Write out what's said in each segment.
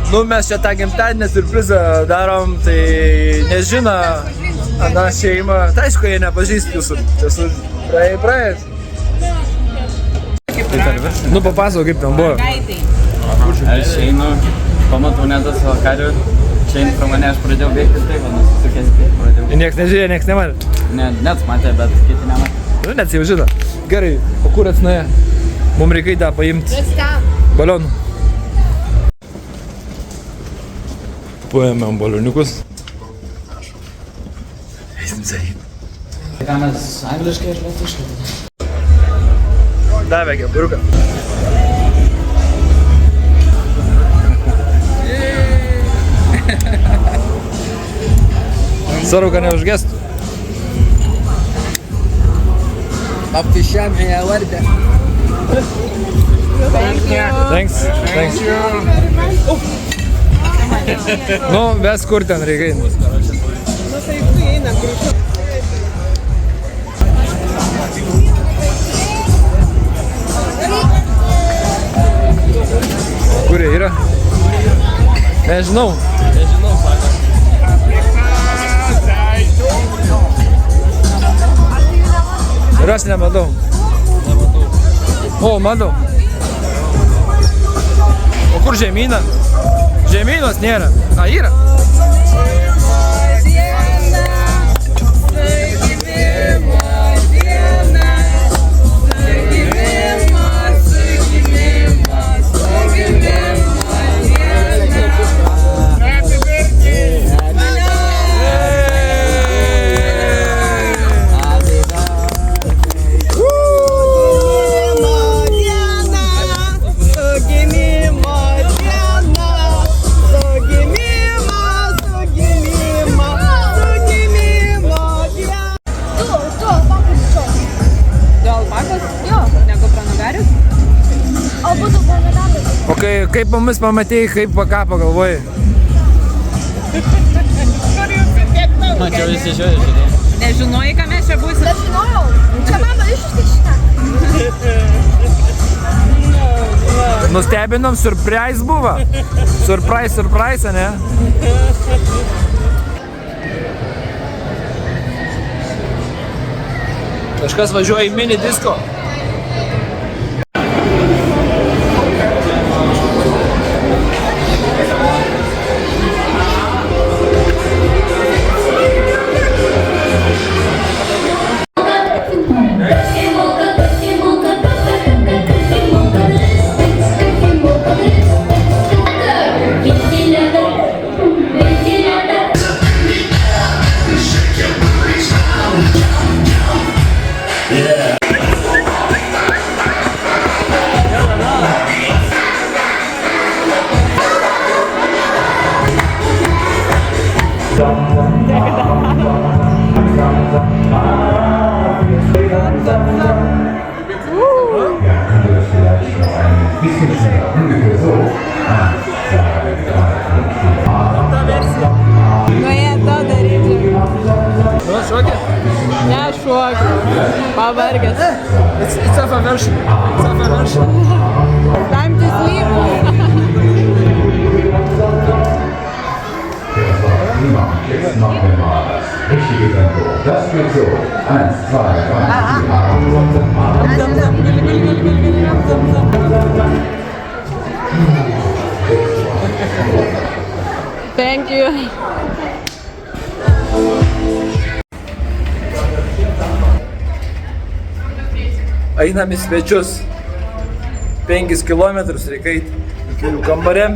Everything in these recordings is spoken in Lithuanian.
Nu, mes čia tą gimtadienį siurprizą darom, tai nežino ana šeima. Tai aišku, jie nepažįst jūsų. Tiesiog praėjęs. Nu, papasakok, kaip ten buvo. Aš einu, pamatau netą savo karių. Čia pro mane aš pradėjau bėgti, tai va, nusisukęs taip pradėjau. Niekas nežiūrėjo, niekas nematė? Net matė, bet kiti nematė. Nu, net jau žino. Gerai, o kur atsinaja? Mums reikia tą paimti. Balionų. Paėmėm balioniukus. Eisim sakyt. Ką mes angliškai ir lietuviškai? Davė kepuriuką. Svarbu, kad neužgestų. Aptišėm ją vardę. Thanks. Nu, ves kur ten reikia. Kur jie yra? Nežinau, sako. Ir aš nematau. O, matau. O kur žemyna? Žemynos nėra. A, yra. O kaip mumis pamatėjai, kaip ką pagalvojai? Mačiau visi žiūrėjai. Nežinojai, ką mes čia būsim? Nežinojau. Čia mama išštai šitą. Nustebinom, surprise buvo. Surprise, ne? Kažkas važiuoja į mini disko. Pavargęs. It's a version. Time to sleep. Jetzt machen wir mal richtige Tempo. Das geht so. 1, 2, 3, 4. Thank you. Einam į svečius. 5 kilometrus reikia eiti iki jų kambarėm.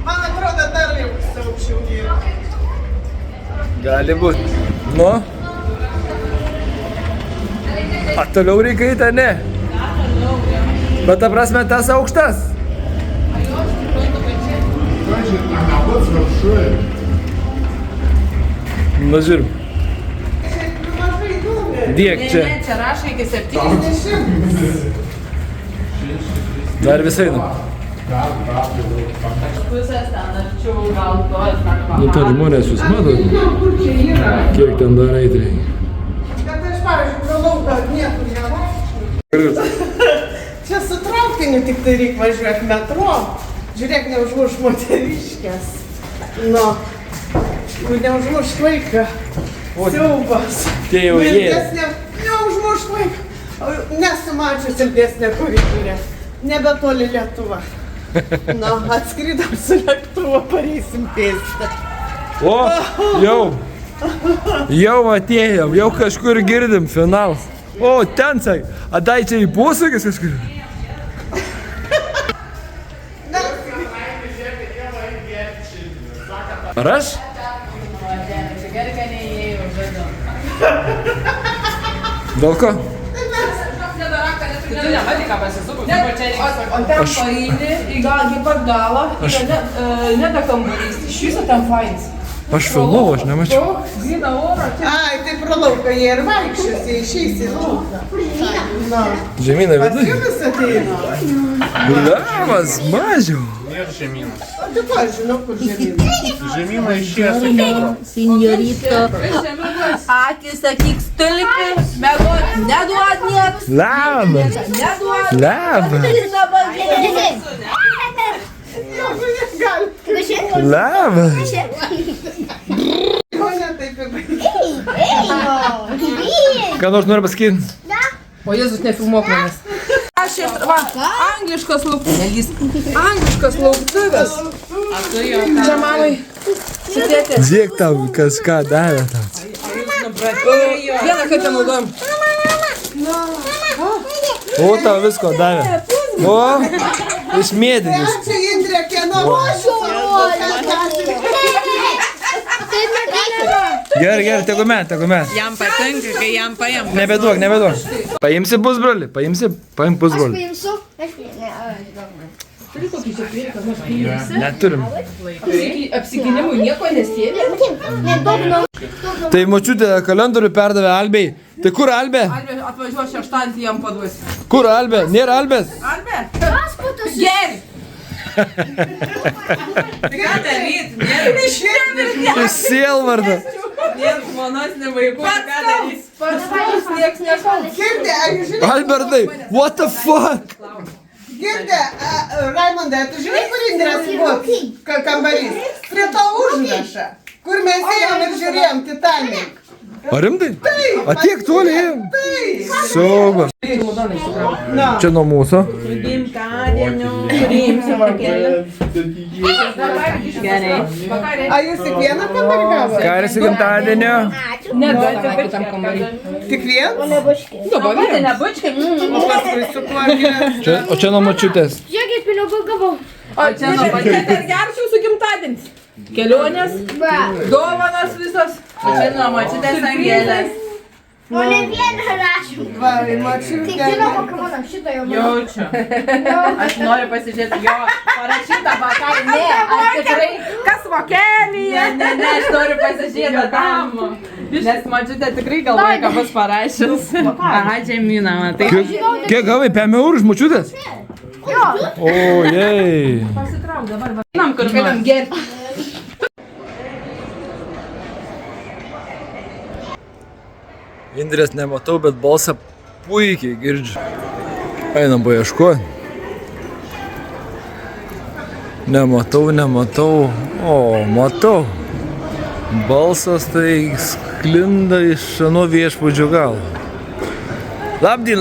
Man atrodo, dar jau aukščiau yra. Gali būti. Nu? A toliau reikia eiti, ar ne? Bet ta prasme, tas aukštas. Nu, žiūrim. Diek čia. Ne, čia rašo iki 70. Dar visai eina. Pusės ten arčiau gal to įsakymą. Nu, ten žmonės jūs matot, kiek ten dar eiti reikia. Bet aš, pavyzdžiui, pro lauką niekur nevaikščiau. Čia su traukiniu tik tai reikia važiuoti metro. Žiūrėk, neužmuš moteriškės. Nu, neužmuš vaiką. Siaubas. Tie jau jie. Neužmuš vaiką. Nesu mačius ilgesnę koridorę. Nebetoli Lietuva. Nu, atskridam su lėktuvo, pareisim pėsti. O, jau atėjom, jau kažkur girdim finalas. O, ten sakai, dai čia į posūkis kažkur. Ar aš? Dėl ko? Tu nematai, ką pasisukus, o ten paeini į pat galą, ne ta kambarys, iš viso ten fainas. Aš filmavau, aš nemačiau. Gryna oro, Ai, tai pro lauką jie ir vaikščios, jie išeis į lauką. Na, Žemyną viduje. jumis ateina. Liavas, mažiau. O tu ko, žinau, kur žemynas. Senjorito, akis sakyk stulpi, mėgot neduot nieks, Labas. neduot. Labas. Labas. Ko ne taip ir baigė? Ką nors nori pasakyti? O Jėzus nefilmuok manęs. Aš ir, va, angliškas lauktuvės. Angliškas lauktuvės. Čia mamai. Sudėti. Žiūrėk tau, kažką davė tau. Vieną kartą naudojam. O, tau visko davė. O, išmėdinius. Ačiū, Indrė, kieno Gerai, tegu met. Jam patinka, kai jam paėm. Nebeduok. Paimsi pusbrolį, paim pusbrolį. Neturim. Apsiginimui nieko nesėdė. Tai močiutė kalendorių perdavė Albei. Tai kur Albė? Albė atvažiuos šeštantį jam paduosi. Kur Albė? Nėra Albės? Albė? Geri! Ką daryt? Iš sielvardą. Nėra žmonos, ne vaikų. Ką darys? Pats nieks nekalbės. Girdė, ar jūs žinai? Albertai, what the fuck? Girdė, Raimondai, tu žinai, kur Indrės buvo kambarys? Prie to užrašą, kur mes ėjom ir žiūrėjom Titanic. Ar rimtai? A tiek toli ėjom? Saugas. Čia nuo mūsų. Ar jūs tik vieną kambarį gavote? Ką esi gimtadienio? Tik vieną? Dabar nebučkai. O paskui su kuo gyventi? O čia nuo močiutės. Žiūrėkit, pinigų gavau. O čia ir gersiu su gimtadienis. Kelionės, dovanas visas. Čia nuo močiutės angelės. O ne vieną rašau. Va, mačiau, Tik žinau, Pokemoną, šitą jau manau. Jaučiu. Aš noriu pasižiūrėti jo parašytą vakarą. Ne, aš tikrai. Kas vokelyje? Ne, aš noriu pasižiūrėti tam. Nes močiutė tikrai galvoja, ką bus parašęs. Aha, žemyną, matai. Kiek gavai? 5 eurų iš močiutės? O, jei. Pasitrauk dabar. Einam kur nors. Gerti. Indrės nematau, bet balsą puikiai girdžiu. Einam paieškuoti. Nematau. O, matau. Balsas tai sklinda iš šano viešpūdžio galo. Labdien.